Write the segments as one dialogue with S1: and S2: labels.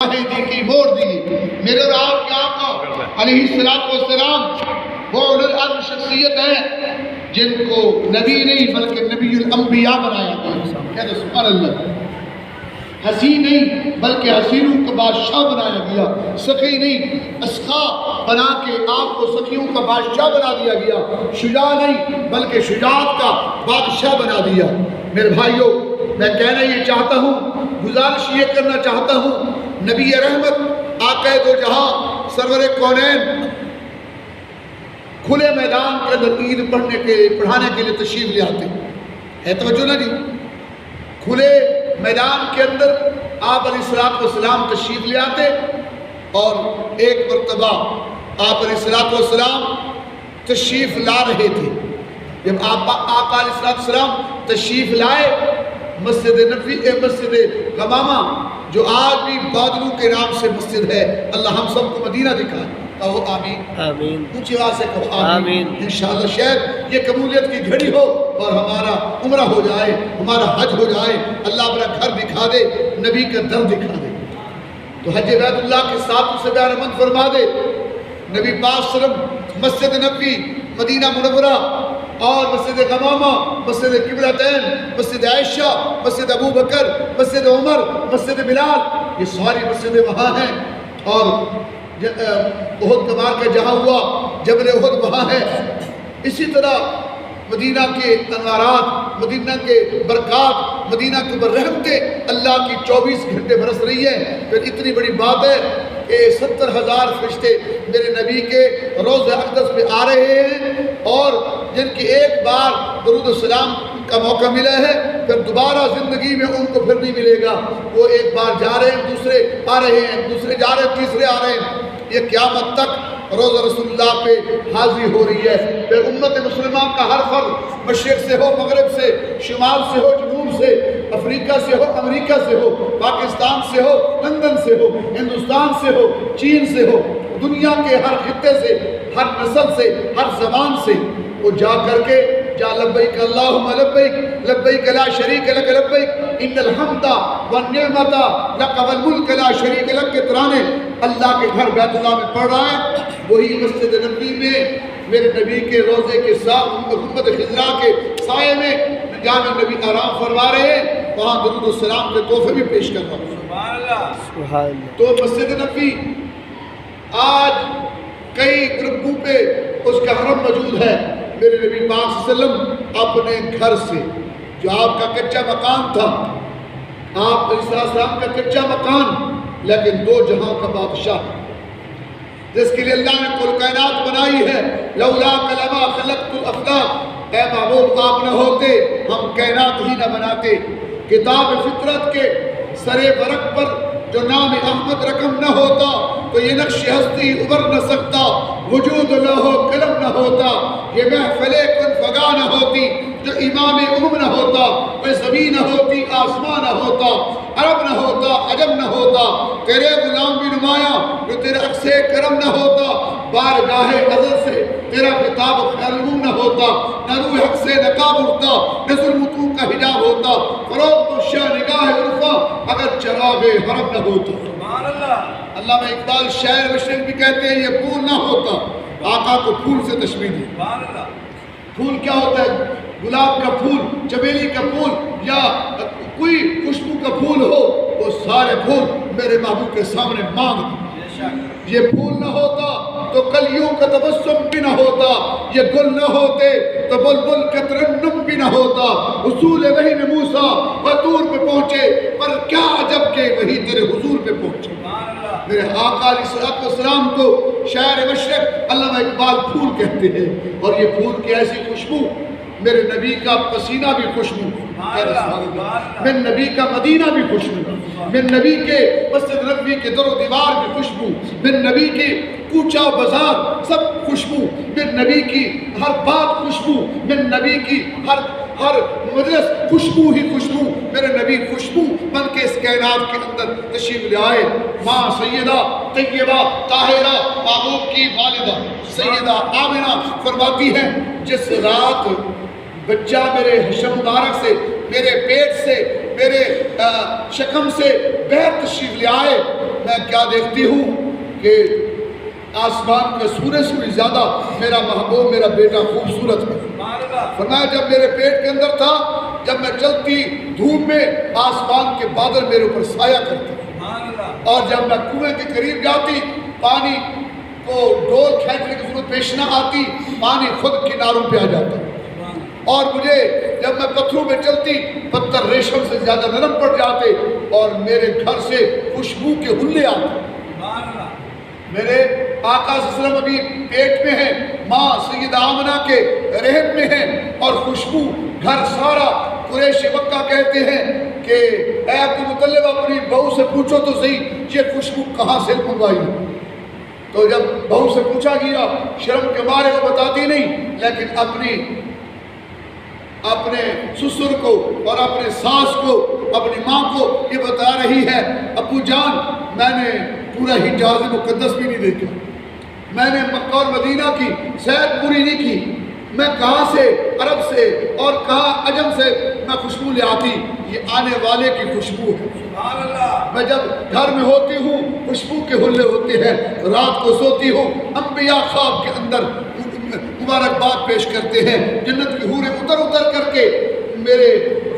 S1: عہدی کی موڑ دی۔ میرے اور آپ کے آقا علیہ السلام وہ اولو العزم شخصیت ہے جن کو نبی نہیں بلکہ نبی الانبیاء بنایا گیا۔ کہتے سبحان اللہ۔ حسین نہیں بلکہ حسینوں کا بادشاہ بنایا گیا، سخی نہیں اسخا بنا کے آپ کو سخیوں کا بادشاہ بنا دیا گیا، شجاع نہیں بلکہ شجاعت کا بادشاہ بنا دیا۔ میرے بھائیوں، میں کہنا یہ چاہتا ہوں، گزارش یہ کرنا چاہتا ہوں، نبی رحمت آقا دو جہاں سرور کونین کھلے میدان کے اندر عید پڑھانے کے لیے تشریف لے آتے ہے۔ توجہ نہ جی، کھلے میدان کے اندر آپ علیہ السلام تشریف لے آتے، اور ایک مرتبہ آپ علیہ السلام تشریف لا رہے تھے۔ جب آقا علیہ السلام تشریف لائے مسجد نبوی مسجد حمامہ، جو آج بھی بادلوں کے نام سے مسجد ہے، اللہ ہم سب کو مدینہ دکھائے۔ کہو آمین، آمین، اونچی آواز سے کہو آمین۔ انشاءاللہ شاید یہ قبولیت کی گھڑی ہو اور ہمارا عمرہ ہو جائے، ہمارا حج ہو جائے، اللہ اپنا گھر دکھا دے، نبی کا در دکھا دے، تو حج بیت اللہ کے ساتھ اسے بیارمند فرما دے۔ نبی پاک صلی اللہ علیہ وسلم مسجد نبوی مدینہ منورہ اور مسجد غمامہ، مسجد قبلتین، مسجد عائشہ، مسجد ابو بکر، مسجد عمر، مسجد بلال، یہ ساری مسجدیں وہاں ہیں۔ اور احد کا معرکہ جہاں ہوا، جبل احد وہاں ہے۔ اسی طرح مدینہ کے انوارات، مدینہ کے برکات، مدینہ کے رحمتیں اللہ کی 24 گھنٹے برس رہی ہے۔ پھر اتنی بڑی بات ہے کہ 70,000 فرشتے میرے نبی کے روضہ اقدس پہ آ رہے ہیں، اور جن کی ایک بار درود السلام کا موقع ملا ہے، پھر دوبارہ زندگی میں ان کو پھر نہیں ملے گا۔ وہ ایک بار جا رہے ہیں، دوسرے آ رہے ہیں، دوسرے جا رہے ہیں، تیسرے آ رہے ہیں۔ یہ قیامت تک روضہ رسول اللہ پہ حاضری ہو رہی ہے۔ پھر امت مسلمہ کا ہر فرد، مشرق سے ہو، مغرب سے، شمال سے ہو، جنوب سے، افریقہ سے ہو، امریکہ سے ہو، پاکستان سے ہو، لندن سے ہو، ہندوستان سے ہو، چین سے ہو، دنیا کے ہر خطے سے، ہر نسل سے، ہر زبان سے، وہ جا کر کے جا لبیک اللہم لبیک لبیک لا شریک لک لبیک ان الحمد والنعمت لک والملک لا شریک لک کے ترانے اللہ کے گھر بیت اللہ میں پڑھ رہا ہے۔ وہی مسجد نبوی میں میرے نبی کے روضے کے ساتھ محمد خضرا کے سائے میں جامع نبی آرام فرما رہے ہیں، وہاں درود السلام کے تحفے بھی پیش کر رہا ہوں۔ سبحان اللہ۔ تو مسجد نبوی آج کئی گروپوں پہ اس کا حرم موجود ہے۔ میرے نبی پاک صلی اللہ علیہ وسلم اپنے گھر سے، جو آپ کا کچا مکان تھا، آپ علیہ السلام کا کچا مکان، لیکن دو جہاں کا بادشاہ، جس کے لیے اللہ نے کل کائنات بنائی ہے، لولا کلمہ خلقت الافلاق، اے معبود آپ نہ ہوتے ہم کائنات ہی نہ بناتے۔ کتاب فطرت کے سرے ورق پر جو نام احمد رقم نہ ہوتا تو یہ نقش ہستی ابھر نہ سکتا، وجود لوح قلم نہ ہوتا، یہ محفل کن فگا نہ ہوتی، جو امام نہ ہوتا، کوئی زمین نہ ہوتی، آسمان نہ ہوتا، عرب نہ ہوتا، عجم نہ ہوتا، تیرے غلام بھی نمایاں جو تیرے عکس کرم نہ ہوتا، بارگاہ ازل سے تیرا خطاب خیرون نہ ہوتا، نہ روح حق سے نقاب اٹھتا، نہ ظلمتوں کا حجاب ہوتا، فروغ تو شاہ نگاہ عرفہ اگر چراغ حرم نہ ہوتا۔ علامہ اقبال شاعر مشرق بھی کہتے ہیں یہ پھول نہ ہوتا، آقا کو پھول سے تشبیہ دی۔ پھول کیا ہوتا ہے؟ گلاب کا پھول، چمیلی کا پھول، یا کوئی خوشبو کا پھول ہو، وہ سارے پھول میرے محبوب کے سامنے مانگ۔ یہ پھول نہ ہوتا تو کلیوں کا تبسم بھی نہ ہوتا، یہ گل نہ ہوتے تو بلبل کا ترنم بھی نہ ہوتا۔ حصول وحی میں موسیٰ طور پہ پہنچے، پر کیا عجب کہ وہی تیرے حضور پہ پہنچے۔ میرے آقا علیہ السلام کو شاعر مشرق علامہ اقبال پھول کہتے ہیں، اور یہ پھول کی ایسی خوشبو، میرے نبی کا پسینہ بھی خوشبو، میرے نبی کا مدینہ بھی خوشبو، میرے نبی کے مسجد نبوی کے در و دیوار بھی خوشبو، میرے نبی کی کوچہ و بازار سب خوشبو، میرے نبی کی ہر بات خوشبو، میرے نبی کی ہر مجلس خوشبو ہی خوشبو، میرے نبی خوشبو بن کے اس کائنات کے اندر تشریف لے آئے۔ ماں سیدہ طیبہ طاہرہ محبوب کی والدہ سیدہ آمنہ فرماتی ہیں، جس رات بچہ میرے حشم مبارک سے، میرے پیٹ سے، میرے شکم سے بہر تشریف لے آئے، میں میں کیا دیکھتی ہوں کہ آسمان کے سورج سے بھی زیادہ میرا محبوب میرا بیٹا خوبصورت ہے. فرمایا جب میرے پیٹ کے اندر تھا، جب میں چلتی دھوپ میں آسمان کے بادل میرے اوپر سایہ کرتے، اور جب میں کنویں کے قریب جاتی پانی کو ڈول کھینچنے کی ضرورت پیش نہ آتی، پانی خود کناروں پہ آ جاتا. اور مجھے جب میں پتھروں پہ چلتی پتھر ریشم سے زیادہ نرم پڑ جاتے، اور میرے گھر سے خوشبو کے ہلے آتے. میرے آقا صلی اللہ علیہ وسلم ابھی پیٹ میں ہیں، ماں سیدہ آمنہ کے رحم میں ہیں، اور خوشبو گھر سارا. قریش مکہ کہتے ہیں کہ اے عبدالمطلب اپنی بہو سے پوچھو تو صحیح یہ خوشبو کہاں سے منگوائی. تو جب بہو سے پوچھا گیا شرم کے بارے میں بتاتی نہیں، لیکن اپنے سسر کو اور اپنے ساس کو اپنی ماں کو یہ بتا رہی ہے، ابو جان میں نے پورا حجاز مقدس بھی نہیں دیکھا، میں نے مکہ اور مدینہ کی سیر پوری نہیں کی، میں کہاں سے عرب سے اور کہاں عجم سے میں خوشبو لے آتی، یہ آنے والے کی خوشبو ہے. میں جب گھر میں ہوتی ہوں خوشبو کے ہلے ہوتے ہیں، رات کو سوتی ہوں انبیاء خواب کے اندر مبارکباد پیش کرتے ہیں، جنت کی حوریں اتر اتر کر کے میرے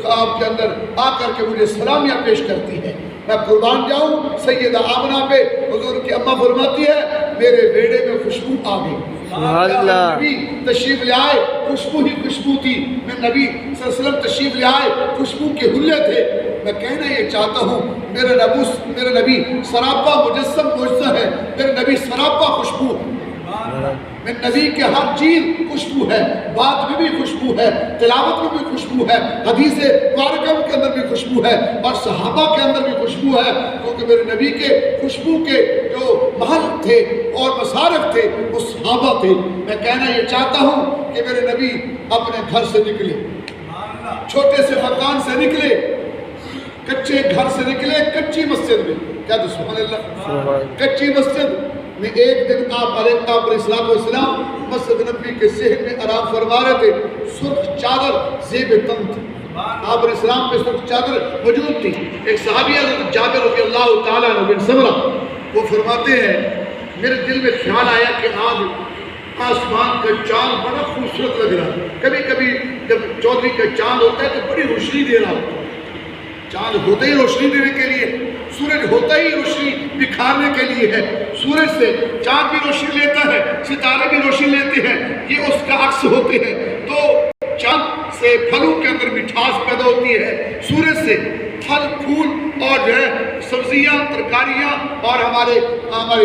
S1: خواب کے اندر آ کر کے مجھے سلامیاں پیش کرتی ہیں. میں قربان جاؤں سیدہ آمنہ پہ حضور کی اماں فرماتی ہے میرے بیڑے میں خوشبو آ گئی. نبی تشریف لے آئے خوشبو ہی خوشبو تھی. میں نبی صلی اللہ علیہ وسلم تشریف لے آئے خوشبو کے ہلے تھے. میں کہنا یہ چاہتا ہوں میرے نبی سراپا مجسم معجزہ ہے، میرے نبی سراپا خوشبو ہے. میرے نبی کے ہر چیز خوشبو ہے، بات میں بھی خوشبو ہے، تلاوت میں بھی خوشبو ہے، حدیث مبارکہ کے اندر بھی خوشبو ہے، اور صحابہ کے اندر بھی خوشبو ہے. کیونکہ میرے نبی کے خوشبو کے جو محل تھے اور مصارف تھے وہ صحابہ تھے. میں کہنا یہ چاہتا ہوں کہ میرے نبی اپنے گھر سے نکلے، چھوٹے سے مکان سے نکلے، کچے گھر سے نکلے، کچی مسجد میں. کیا تو سبحان اللہ، کچی مسجد میں ایک دن آپ علیہ السلام مسجد نبی کے صحن میں آرام فرما رہے تھے. سرخ چادر زیب تن تھی، آپ علیہ السلام پہ سرخ چادر موجود تھی. ایک صحابی حضرت جابر رضی اللہ تعالیٰ عنہ بن سمرہ وہ فرماتے ہیں میرے دل میں خیال آیا کہ آج آسمان کا چاند بڑا خوبصورت لگ رہا ہے. کبھی کبھی جب چودھری کا چاند ہوتا ہے تو بڑی روشنی دے رہا ہوتا ہے. چاند ہوتا ہی روشنی دینے کے لیے، سورج ہوتا ہی روشنی بکھارنے کے لیے ہے. سورج سے چاند بھی روشنی لیتا ہے، ستارے بھی روشنی لیتے ہیں، یہ اس کا عکس ہوتے ہیں. تو چاند سے پھلوں کے اندر مٹھاس پیدا ہوتی ہے، سورج سے پھل پھول اور جو ہے سبزیاں ترکاریاں اور ہمارے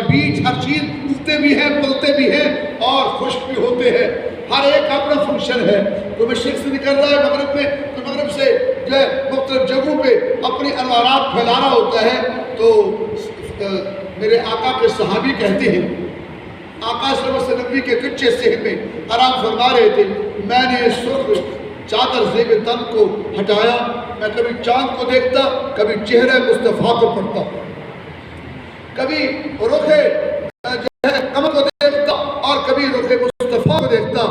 S1: بیج ہر چیز اگتے بھی ہیں، پلتے بھی ہیں اور خشک بھی ہوتے ہیں. ہر ایک اپنا فنکشن ہے. کوئی مشرق سے نکل رہا ہے مغرب میں، کوئی مغرب سے جو ہے مختلف جگہوں پہ اپنے انوارات پھیلا رہا ہوتا ہے. تو میرے آقا کے صحابی کہتے ہیں آقا صلی اللہ علیہ وسلم نبی کے کچے صحن میں آرام فرما رہے تھے. میں نے سرخ چادر زیب تن کو ہٹایا، میں کبھی چاند کو دیکھتا، کبھی چہرہ مصطفیٰ کو پڑھتا، کبھی رخ جو ہے قمر کو دیکھتا اور کبھی رخ مصطفیٰ کو دیکھتا.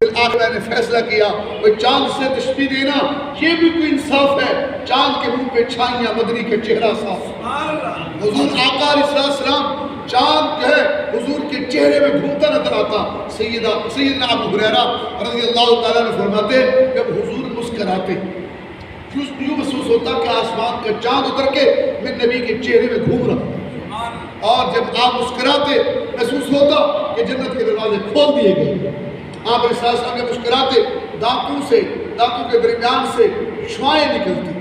S1: بالآخر میں نے فیصلہ کیا کوئی چاند سے تشبیہ دینا یہ بھی کوئی انصاف ہے. چاند کے منہ پہ چھائیاں، مدنی کے چہرہ صاف. حضور آقا علیہ السلام چاند جو ہے حضور کے چہرے میں گھومتا نظر آتا. سیدنا ابو ہریرہ رضی اللہ تعالیٰ نے فرماتے جب حضور مسکراتے یوں محسوس ہوتا کہ آسمان کا چاند اتر کے میں نبی کے چہرے میں گھوم رہا ہوں. اور جب آپ مسکراتے محسوس ہوتا کہ جنت کے دروازے کھول دیے گئے. آپ علیہ السلام کے مسکراتے دانتوں کے درمیان سے شعائیں نکلتی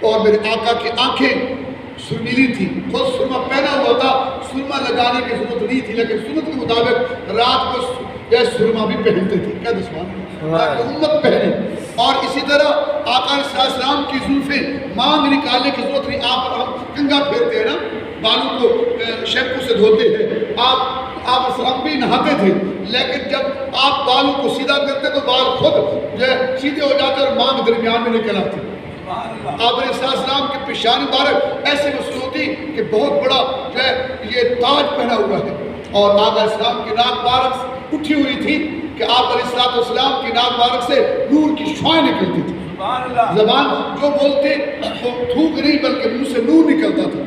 S1: اور میرے آقا کی آنکھیں سرمیلی تھی. خود سرما پہنا ہوا تھا، سرما لگانے کی ضرورت نہیں تھی، لیکن سنت کے مطابق رات کو یہ سرما بھی پہنتے تھے. کیا تاکہ امت پہنے. اور اسی طرح آقا علیہ السلام کی زلفیں مانگ نکالنے کی ضرورت نہیں. آپ کنگا پھیرتے ہیں نا، بالوں کو شیمپو سے دھوتے ہیں. آپ اسلام بھی نہاتے تھے، لیکن جب آپ بالوں کو سیدھا کرتے تو بال خود جو ہے سیدھے ہو جاتے اور مانگ درمیان میں نکل آتی. آپ علیہ السلام کی پیشانی مبارک ایسے محسوس ہوتی کہ بہت بڑا جو ہے یہ تاج پہنا ہوا ہے. اور آقا علیہ السلام کی ناک مبارک اٹھی ہوئی تھی کہ آپ علیہ السلام کی ناک مبارک سے نور کی شعائیں نکلتی تھی. زبان جو بولتے وہ تھوک نہیں بلکہ منہ سے نور نکلتا تھا.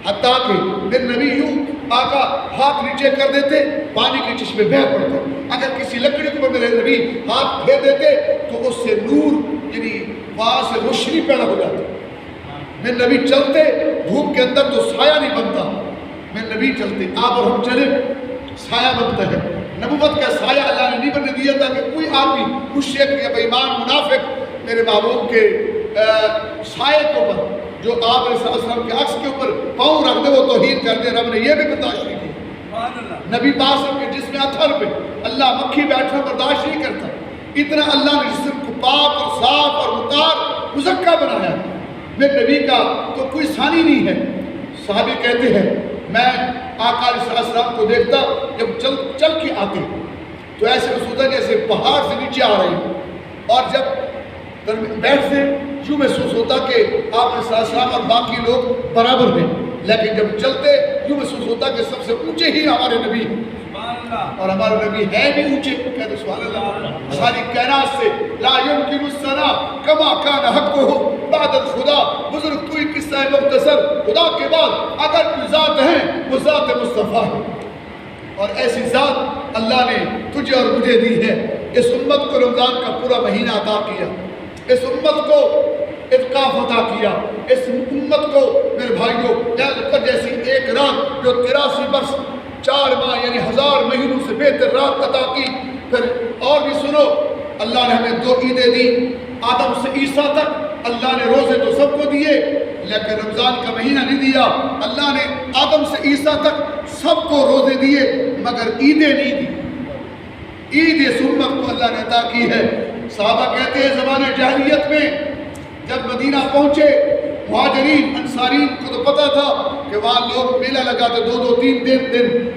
S1: حتیٰ کہ میرے نبی یوں آقا ہاتھ نیچے کر دیتے پانی کے چشمے بہہ پڑتے، اگر کسی لکڑی کے اوپر میرے نبی ہاتھ پھیر دیتے تو اس سے نور یعنی وہاں سے روشنی پیدا ہو جاتی۔ میرے نبی چلتے دھوپ کے اندر تو سایہ نہیں بنتا، میرے نبی چلتے آپ اور ہم چلے سایہ بنتا ہے۔ نبوت کا سایہ اللہ نے نہیں بننے دیا تھا کہ کوئی آدمی مشرک یا بے ایمان منافق میرے محبوب کے سائے کے اوپر جو آپ علیہ السلام کے عکس کے اوپر پاؤں رکھ دے وہ توہین کر دے۔ رب نے یہ بھی برداشت نہیں کی۔ نبی پاک کے جسم اتھر پہ اللہ مکھی بیٹھنا برداشت نہیں کرتا۔ اتنا اللہ نے جسم کو پاک اور صاف اور مطہر مزکہ بنایا۔ میرے نبی کا تو کوئی ثانی نہیں ہے۔ صحابی کہتے ہیں میں آقا علیہ السلام کو دیکھتا جب چل کے آتے تو ایسے محسوس ہوتا جیسے پہاڑ سے نیچے آ رہے ہیں، اور جب بیٹھتے یوں محسوس ہوتا کہ آپ علیہ السلام اور باقی لوگ برابر ہیں، لیکن جب چلتے یوں محسوس ہوتا کہ سب سے اونچے ہی ہمارے نبی ہیں، اور ہمارے نبی ہے بھی اونچے۔ کہتے سبحان اللہ، ساری کائنات سے لا یمکن الثنا کما کان حقہ بعد الخدا۔ بزرگ تو ہی قصہ ہے مختصر، خدا کے بعد اگر کوئی ذات ہے وہ ذات مصطفیٰ ہے، اور ایسی ذات اللہ نے تجھے اور مجھے دی ہے۔ اس امت کو رمضان کا پورا مہینہ عطا کیا، اس امت کو اتقاف عطا کیا، اس امت کو میرے بھائیوں جیسی ایک رات جو 83 برس 4 ماہ یعنی 1000 مہینوں سے بہتر رات عطا کی۔ پھر اور بھی سنو، اللہ نے ہمیں 2 عیدیں دی، آدم سے عیسیٰ تک اللہ نے روزے تو سب کو دیے لیکن رمضان کا مہینہ نہیں دیا۔ اللہ نے آدم سے عیسیٰ تک سب کو روزے دیے مگر عیدیں نہیں دی۔ عید اس امت کو اللہ نے عطا کی ہے۔ صحابہ کہتے ہیں زمانہ جاہلیت میں جب مدینہ پہنچے مہاجرین انصارین کو تو پتہ تھا کہ وہاں لوگ میلہ لگاتے 2-2 3 دن۔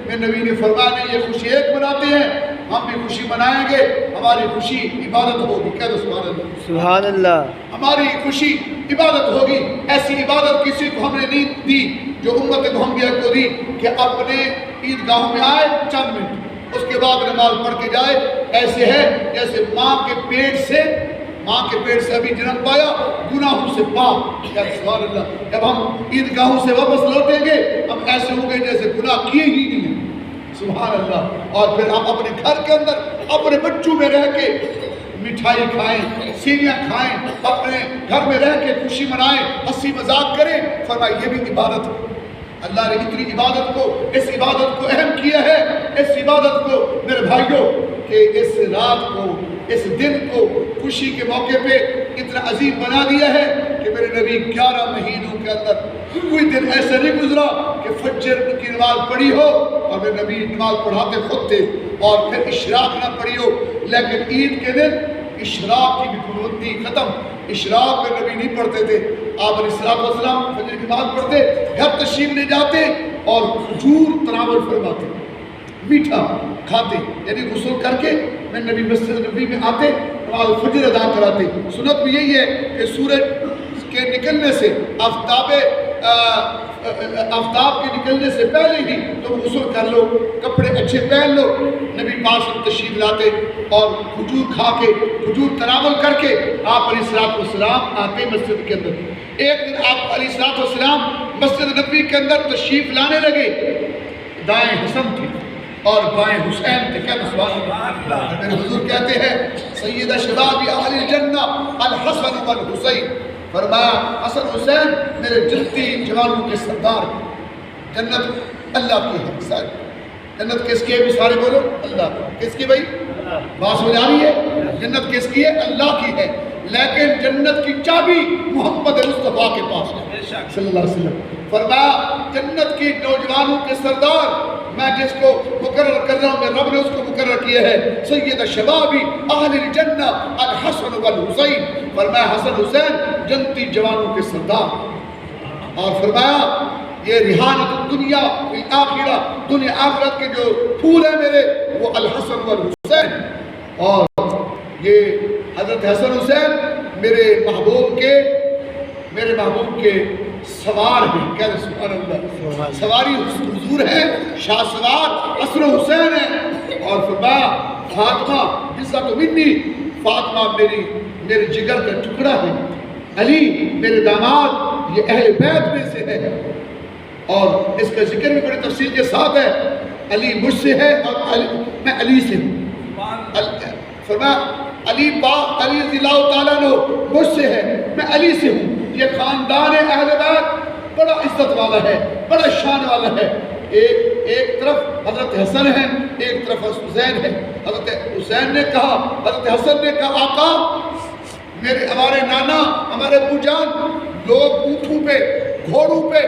S1: میرے نبی نے فرمایا نہیں، یہ خوشی ایک مناتے ہیں، ہم بھی خوشی منائیں گے، ہماری خوشی عبادت ہوگی۔ کہہ دو سبحان اللہ، سبحان اللہ، ہماری خوشی عبادت ہوگی۔ ایسی عبادت کسی کو ہم نے نہیں دی جو امت محمدیہ کو دی کہ اپنے عیدگاہوں میں آئے چند منٹ اس کے بعد نماز پڑھ کے جائے۔ ایسے ہے جیسے ماں کے پیٹ سے ابھی جنم پایا، گناہوں سے پاک۔ سبحان اللہ، جب ہم عیدگاہوں سے واپس لوٹیں گے ہم ایسے ہوں گے جیسے گناہ کیے ہی نہیں ہیں۔ سبحان اللہ۔ اور پھر ہم اپنے گھر کے اندر اپنے بچوں میں رہ کے مٹھائی کھائیں، سیویاں کھائیں، اپنے گھر میں رہ کے خوشی منائیں، ہنسی مذاق کریں۔ فرمایا یہ بھی عبادت ہے۔ اللہ نے اتنی عبادت کو، اس عبادت کو اہم کیا ہے، اس عبادت کو میرے بھائیوں کہ اس رات کو، اس دن کو خوشی کے موقع پہ اتنا عظیم بنا دیا ہے کہ میرے نبی 11 مہینوں کے اندر کوئی دن ایسا نہیں گزرا کہ فجر کی نماز پڑھی ہو اور میرے نبی نماز پڑھاتے خود تھے اور پھر اشراق نہ پڑھی ہو، لیکن عید کے دن اشراق کی بھی پابندی ختم۔ اشراق میں نبی نہیں پڑھتے تھے، آپ علیہ السلام فجر کی نماز پڑھتے، گھر تشریف لے جاتے اور کھجور تناول فرماتے، میٹھا کھاتے، یعنی غسل کر کے میں نبی مسجد نبی میں آتے، نماز فجر ادا کراتے۔ سنت بھی یہی ہے کہ سورج کے نکلنے سے آفتاب کے نکلنے سے پہلے ہی تم غسل کر لو، کپڑے اچھے پہن لو۔ نبی پاک تشریف لاتے اور کھجور کھا کے، کھجور تناول کر کے آپ علیہ السلام آتے مسجد کے اندر۔ ایک دن آپ علیہ السلام مسجد نبی کے اندر تشریف لانے لگے، دائیں حسن تھے اور بائیں حسین تھے۔ کہتے سبحان اللہ۔ میرے حضور کہتے ہیں سید شباب اہل الجنہ الحسن والحسین، فرمایا حسن حسین میرے جنتی جوانوں کے سردار ہیں۔ جنت اللہ کی ہے ساری، جنت کس کی ہے بھی سارے بولو؟ اللہ کی۔ کس کی بھائی؟ بات سمجھ آ رہی ہے؟ جنت کس کی ہے؟ اللہ کی ہے، لیکن جنت کی چابی محمد مصطفیٰ کے پاس ہے صلی اللہ علیہ وسلم۔ فرمایا جنت کی نوجوانوں کے سردار میں جس کو مقرر کر رہا ہوں، میں رب نے اس کو مقرر کیا ہے، سید شبابی اہل الجنہ الحسن والحسین۔ فرمایا حسن حسین جنتی جوانوں کے سردار، اور فرمایا یہ ریحانت الدنیا والآخرہ، دنیا آخرت کے جو پھول ہیں میرے وہ الحسن والحسین، اور یہ حضرت حسن حسین میرے محبوب کے سوار ہیں۔ کہہ رہے سبحان اللہ، سواری حضور ہے، شاہ سوار حسن حسین ہے۔ اور فرمایا فاطمہ عزت منی، فاطمہ میرے جگر کا ٹکڑا ہے، علی میرے داماد یہ اہل بیت میں سے ہے۔ اور اس کا ذکر بھی بڑی تفصیل کے ساتھ ہے، علی مجھ سے ہے اور میں علی سے ہوں۔ فرمایا علی رضی اللہ تعالیٰ عنہ مجھ سے ہے، میں علی سے ہوں۔ یہ خاندان اہل بیت بڑا عزت والا ہے، بڑا شان والا ہے۔ ایک طرف حضرت حسن ہے، ایک طرف حسین ہے۔ حضرت حسین نے کہا، حضرت حسن نے کہا آقا ہمارے نانا، ہمارے ابو جان لوگ اونٹوں پہ، گھوڑوں پہ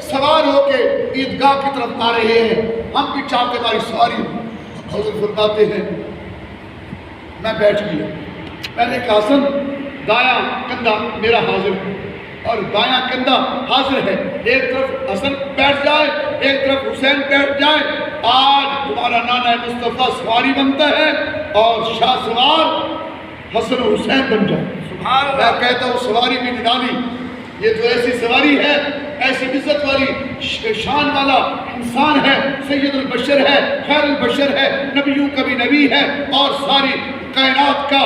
S1: سوار ہو کے عیدگاہ کی طرف آ رہے ہیں، ہم بھی چاہتے ہماری سواری ہو۔ حضرت فرماتے ہیں میں بیٹھ گیا، میں نے کہا حسن دایاں کندھا میرا حاضر ہے اور بایاں کندھا حاضر ہے، ایک طرف حسن بیٹھ جائے ایک طرف حسین بیٹھ جائے، آج تمہارا نانا مصطفیٰ سواری بنتا ہے اور شاہ سوار حسن و حسین بن جائے۔ میں کہتا ہوں سواری بھی نرالی، یہ تو ایسی سواری ہے، ایسی عزت والی شان والا انسان ہے، سید البشر ہے، خیر البشر ہے، نبیوں کا بھی نبی ہے اور ساری کائنات کا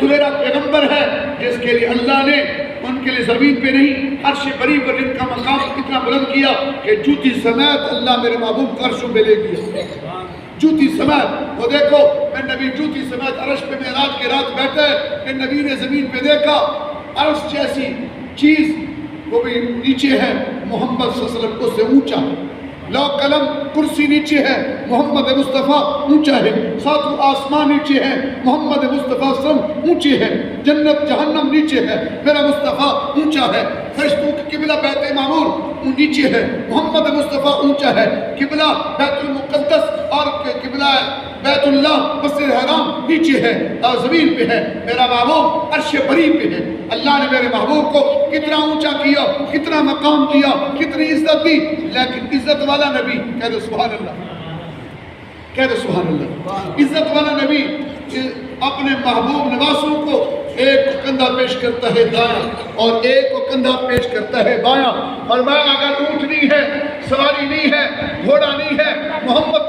S1: دلیرا پیغمبر ہے، جس کے لیے اللہ نے ان کے لیے زمین پہ نہیں عرش بری پر ان کا مقام اتنا بلند کیا کہ جوتی سمیت اللہ میرے محبوب کو عرشوں پہ لے گیا، جوتی سمیت۔ وہ دیکھو میں نبی جوتی سمیت عرش پہ معراج کے رات بیٹھے، کہ نبی نے زمین پہ دیکھا عرش جیسی چیز وہ بھی نیچے ہے، محمد صلی اللہ علیہ وسلم اس سے اونچا ہے، لو قلم کرسی نیچے ہے، محمد مصطفیٰ اونچا ہے، ساتوں آسمان نیچے ہے، محمد مصطفیٰ صلی اللہ علیہ وسلم اونچے ہے، جنت جہنم نیچے ہے، میرا مصطفیٰ اونچا ہے، فرشتوں کی قبلہ بیت معمور نیچے ہے، محمد مصطفیٰ اونچا ہے، قبلہ بیت المقدس اور قبلہ بیت اللہ مسجد حرام نیچے ہے اور زمین پہ ہے، میرا محبوب عرش بری پہ ہے۔ اللہ نے میرے محبوب کو کتنا اونچا کیا، کتنا مقام دیا، کتنی عزت دی، لیکن عزت والا نبی، کہہ دو سبحان اللہ، کہہ دو سبحان اللہ، عزت والا نبی اپنے محبوب نواسوں کو ایک کو کندھا پیش کرتا ہے دایاں اور ایک کو کندھا پیش کرتا ہے بایاں، فرمایا اگر اونٹ نہیں ہے، سواری نہیں ہے، گھوڑا نہیں ہے، محمد